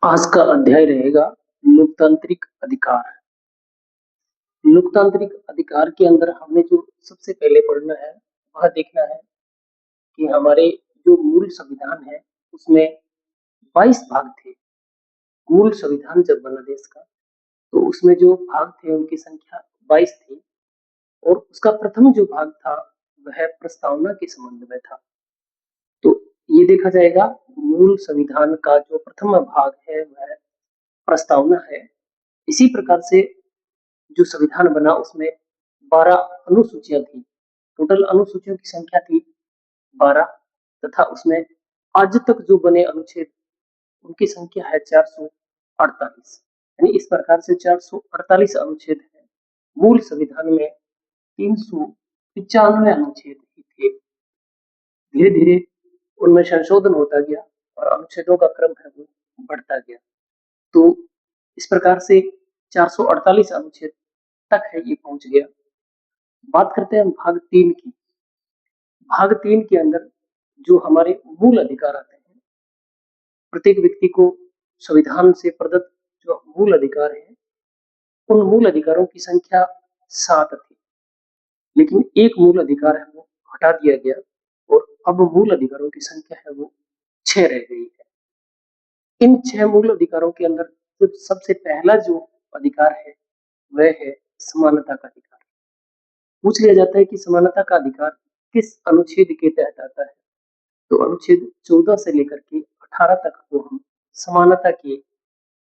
आज का अध्याय रहेगा लोकतांत्रिक अधिकार। लोकतांत्रिक अधिकार के अंदर हमें जो सबसे पहले पढ़ना है, वह देखना है कि हमारे जो मूल संविधान है, उसमें 22 भाग थे। मूल संविधान जब बना देश का, तो उसमें जो भाग थे उनकी संख्या 22 थी और उसका प्रथम जो भाग था, वह प्रस्तावना के संबंध में था। तो ये देखा जाएगा मूल संविधान का जो प्रथम भाग है वह प्रस्तावना है। इसी प्रकार से जो संविधान बना उसमें 12 अनुसूचियां थी। टोटल अनुसूचियों की संख्या थी 12 तथा उसमें आज तक जो बने अनुच्छेद उनकी संख्या है 448। यानी इस प्रकार से 448 अनुच्छेद है। मूल संविधान में 395 अनुच्छेद ही थे। धीरे धीरे उनमें संशोधन होता गया और अनुच्छेदों का क्रम है वो बढ़ता गया। तो इस प्रकार से 448 अनुच्छेद तक है ये पहुंच गया। बात करते हैं भाग 3 की। भाग 3 के अंदर जो हमारे मूल अधिकार आते हैं, प्रत्येक व्यक्ति को संविधान से प्रदत्त जो मूल अधिकार है, उन मूल अधिकारों की संख्या 7 थी, लेकिन एक मूल अधिकार है वो हटा दिया गया और अब मूल अधिकारों की संख्या है वो 6 रह गई है। इन 6 मूल अधिकारों के अंदर जो सबसे पहला जो अधिकार है वह है समानता का अधिकार। पूछ लिया जाता है कि समानता का अधिकार किस अनुच्छेद के तहत आता है, तो अनुच्छेद 14 से लेकर के 18 तक को हम समानता के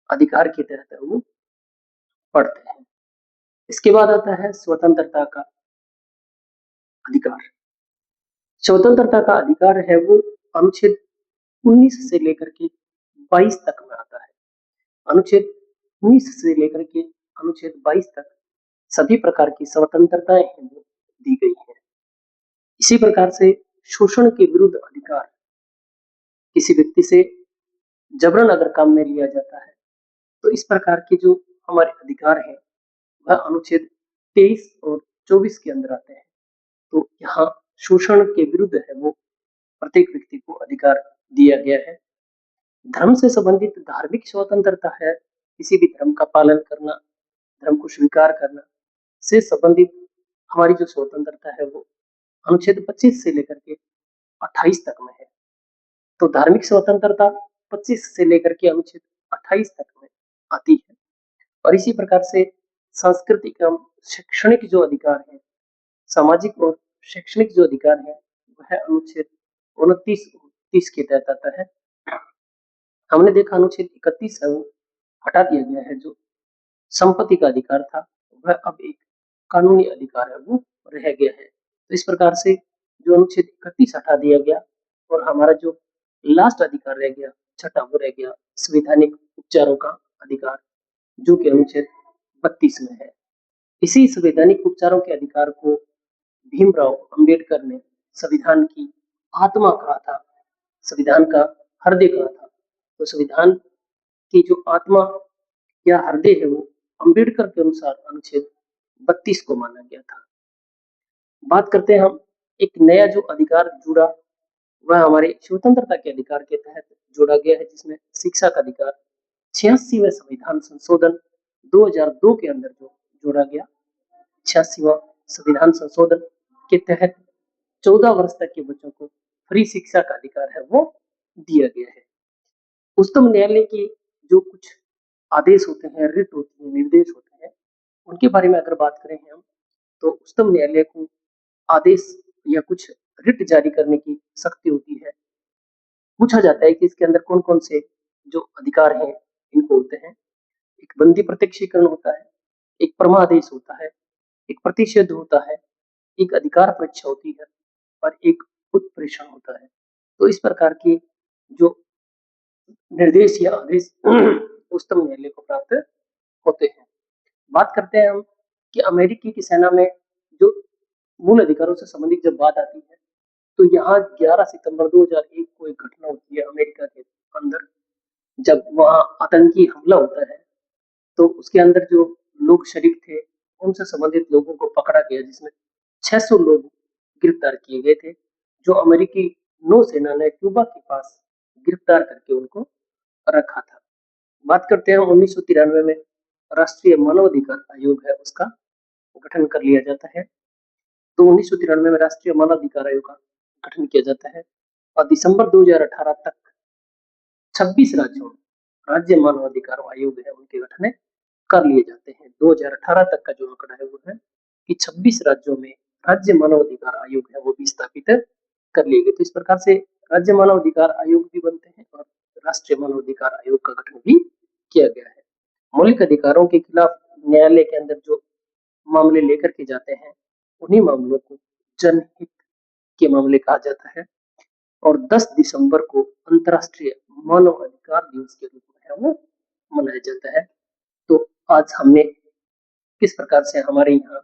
अधिकार के तहत वो पढ़ते हैं। इसके बाद आता है स्वतंत्रता का अधिकार। स्वतंत्रता का अधिकार है वो अनुच्छेद 19 से लेकर के 22 तक में आता है। अनुच्छेद 19 से लेकर के अनुच्छेद 22 तक सभी प्रकार की स्वतंत्रताएं हैं वो दी गई है। इसी प्रकार से शोषण के विरुद्ध अधिकार, किसी व्यक्ति से जबरन अगर काम में लिया जाता है, तो इस प्रकार के जो हमारे अधिकार हैं वह अनुच्छेद 23 और 24 के अंदर आते हैं। तो यहाँ शोषण के विरुद्ध है वो प्रत्येक व्यक्ति को अधिकार दिया गया है। धर्म से संबंधित धार्मिक स्वतंत्रता है, किसी भी धर्म का पालन करना, धर्म को स्वीकार करना से संबंधित हमारी जो स्वतंत्रता है वो अनुच्छेद 25 से लेकर के 28 तक में है। तो धार्मिक स्वतंत्रता 25 से लेकर के अनुच्छेद 28 तक में आती है। और इसी प्रकार से सांस्कृतिक एवं शैक्षणिक जो अधिकार है, सामाजिक और शैक्षणिक जो अधिकार है, वह अनुच्छेद 29 और 30 के तहत आता है। हमने देखा अनुच्छेद 31 है वो हटा दिया गया है। जो संपत्ति का अधिकार था वह अब एक कानूनी अधिकार है वो रह गया है। तो इस प्रकार से जो अनुच्छेद 31 हटा दिया गया और हमारा जो लास्ट अधिकार रह गया, छठा, वो रह गया संवैधानिक उपचारों का अधिकार, जो कि अनुच्छेद 32 में है। इसी संवैधानिक उपचारों के अधिकार को भीमराव अंबेडकर ने संविधान की आत्मा कहा था, संविधान का हृदय कहा था। तो संविधान की जो आत्मा या हृदय है वो अंबेडकर के अनुसार अनुच्छेद 32 को माना गया था। बात करते हैं हम, एक नया जो अधिकार जुड़ा वह हमारे स्वतंत्रता के अधिकार के तहत जोड़ा गया है, जिसमें शिक्षा का अधिकार 86वें संविधान संशोधन 2002 के अंदर जो जोड़ा गया। 86वां संविधान संशोधन के तहत 14 वर्ष तक के बच्चों को फ्री शिक्षा का अधिकार है वो दिया गया है। उच्चतम न्यायालय के जो कुछ आदेश होते हैं, रिट होती है, निर्देश होते हैं, उनके बारे में अगर बात करें हम, तो उच्चतम न्यायालय को आदेश या कुछ रिट जारी करने की शक्ति होती है। पूछा जाता है कि इसके अंदर कौन कौन से जो अधिकार हैं इनको होते हैं। एक बंदी प्रत्यक्षीकरण होता है, एक परमादेश होता है, एक प्रतिषेध होता है, एक अधिकार परीक्षा होती है और एक उत्प्रेषण होता है। तो इस प्रकार की जो निर्देश या आदेश उच्चतम न्यायालय को प्राप्त होते हैं। बात करते हैं हम कि अमेरिकी की सेना में जो मूल अधिकारों से संबंधित जब बात आती है, तो यहाँ 11 सितंबर 2001 को एक घटना होती है अमेरिका के अंदर, जब वहाँ आतंकी हमला होता है। तो उसके अंदर जो लोग शरीक थे उनसे संबंधित लोगों को पकड़ा गया, जिसमें 600 लोग गिरफ्तार किए गए थे, जो अमेरिकी नौसेना ने क्यूबा के पास गिरफ्तार करके उनको रखा था। बात करते हैं 1993 में राष्ट्रीय मानवाधिकार आयोग है, उसका गठन कर लिया जाता है। तो 1993 में राष्ट्रीय मानवाधिकार आयोग का गठन किया जाता है और दिसंबर 2018 तक 26 राज्यों में राज्य मानवाधिकार आयोग है उनके गठन कर लिए जाते हैं। 2018 तक का जो आंकड़ा है वो है कि 26 राज्यों में राज्य मानवाधिकार आयोग है वो भी स्थापित कर लिए गए। तो इस प्रकार से राज्य मानवाधिकार आयोग भी बनते हैं और राष्ट्रीय मानवाधिकार आयोग का गठन भी किया गया है। मौलिक अधिकारों के खिलाफ न्यायालय के अंदर जो मामले लेकर के जाते हैं उन्हीं मामलों को जनहित के मामले कहा जाता है और 10 दिसंबर को अंतर्राष्ट्रीय मानव अधिकार दिवस के रूप में है वो मनाया जाता है। तो आज हमने किस प्रकार से हमारे यहाँ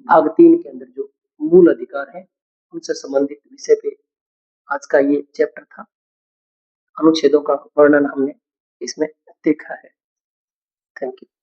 भाग 3 के अंदर जो मूल अधिकार है उनसे संबंधित विषय पे आज का ये चैप्टर था। अनुच्छेदों का वर्णन हमने इसमें देखा है। Thank you.